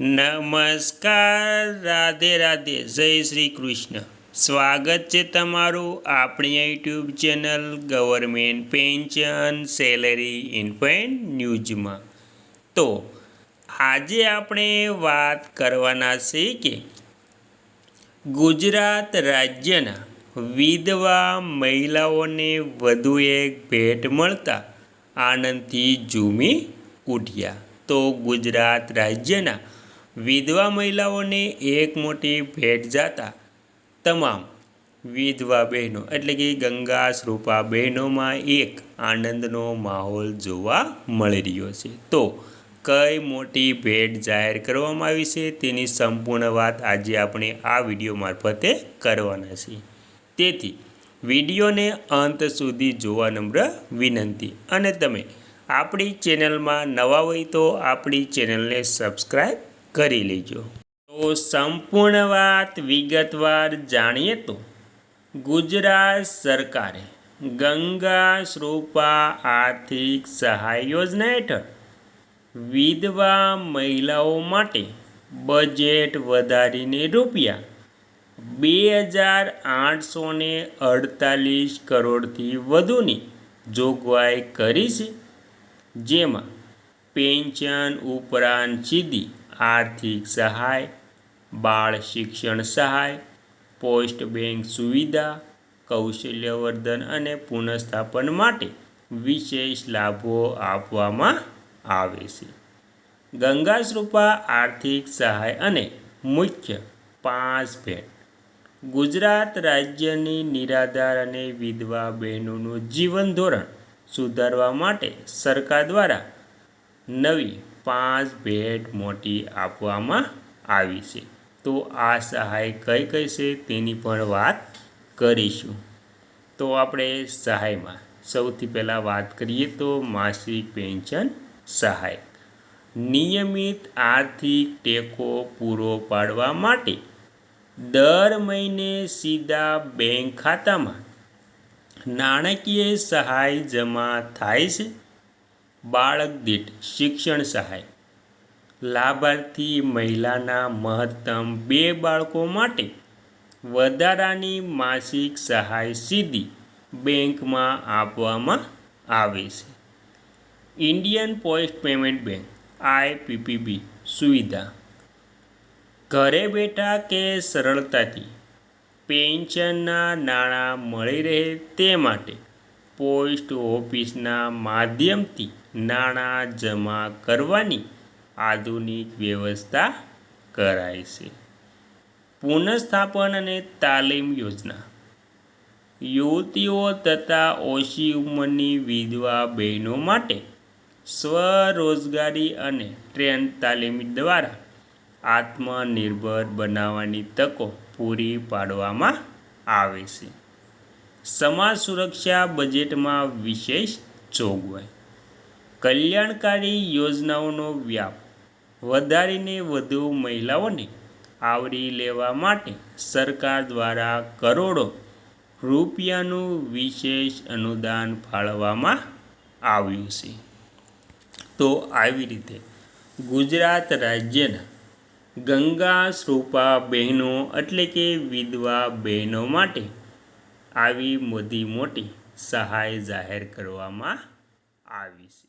નમસ્કાર, રાધે રાધે, જય શ્રી કૃષ્ણ. સ્વાગત છે તમારું આપણી YouTube channel government pension salary info and ન્યૂઝમાં. તો આજે આપણે વાત કરવાના છે કે ગુજરાત રાજ્યના વિધવા મહિલાઓને વધુ એક ભેટ મળતા આનંદથી ઝૂમી ઉઠ્યા. તો ગુજરાત રાજ્યના વિધવા મહિલાઓને એક મોટી ભેટ જાતા તમામ વિધવા બહેનો એટલે કે ગંગા સ્વરૂપા બહેનોમાં એક આનંદનો માહોલ જોવા મળી રહ્યો છે. તો કઈ મોટી ભેટ જાહેર કરવામાં આવી છે તેની સંપૂર્ણ વાત આજે આપણે આ વિડીયો મારફતે કરવાના છીએ. તેથી વિડીયોને અંત સુધી જોવા નમ્ર વિનંતી. અને તમે આપણી ચેનલમાં નવા હોય તો આપણી ચેનલને સબસ્ક્રાઈબ કરી લેજો. તો સંપૂર્ણ વાત વિગતવાર જાણીએ તો ગુજરાત સરકારે ગંગા સ્વરૂપા આર્થિક સહાય યોજના હેઠળ વિધવા મહિલાઓ માટે બજેટ વધારીને ₹2,848 કરોડથી વધુની જોગવાઈ કરી છે. જેમાં પેન્શન ઉપરાંત સીધી આર્થિક સહાય, બાળ શિક્ષણ સહાય, પોસ્ટ બેંક સુવિધા, કૌશલ્યવર્ધન અને પુનઃસ્થાપન માટે વિશેષ લાભો આપવામાં આવે છે. ગંગા સ્વરૂપા આર્થિક સહાય અને મુખ્ય 5 ભેટ. ગુજરાત રાજ્યની નિરાધાર અને વિધવા બહેનોનું જીવન ધોરણ સુધારવા માટે સરકાર દ્વારા નવી 5 ભેટ મોટી આપવામાં આવી છે. તો આ સહાય કઈ કઈ છે તેની પણ વાત કરીશું. તો આપણે સહાયમાં સૌથી પહેલાં વાત કરીએ તો માસિક પેન્શન સહાય. નિયમિત આર્થિક ટેકો પૂરો પાડવા માટે દર મહિને સીધા બેંક ખાતામાં નાણાકીય સહાય જમા થાય છે. બાળક દીઠ શિક્ષણ સહાય. લાભાર્થી મહિલાના મહત્તમ 2 બાળકો માટે વધારાની માસિક સહાય સીધી બેંકમાં આપવામાં આવે છે. Indian post payment bank IPPB સુવિધા. ઘરે બેઠા કે સરળતાથી પેન્શનના નાણાં મળી રહે તે માટે પોસ્ટ ઓફિસના માધ્યમથી નાણાં જમા કરવાની આધુનિક વ્યવસ્થા કરાય છે. પુનઃસ્થાપન અને તાલીમ યોજના. યુવતીઓ તથા ઓછી ઉંમરની વિધવા બહેનો માટે સ્વરોજગારી અને ટ્રેન તાલીમ દ્વારા આત્મનિર્ભર બનાવવાની તકો પૂરી પાડવામાં આવે છે. સમાજ સુરક્ષા બજેટમાં વિશેષ જોગવાઈ. કલ્યાણકારી યોજનાઓનો વ્યાપ વધારીને વધુ મહિલાઓને આવરી લેવા માટે સરકાર દ્વારા કરોડો રૂપિયાનું વિશેષ અનુદાન ફાળવવામાં આવ્યું છે. તો આવી રીતે ગુજરાત રાજ્યના ગંગા સ્વરૂપા બહેનો એટલે કે વિધવા બહેનો માટે આવી મોટી સહાય જાહેર કરવામાં આવી છે.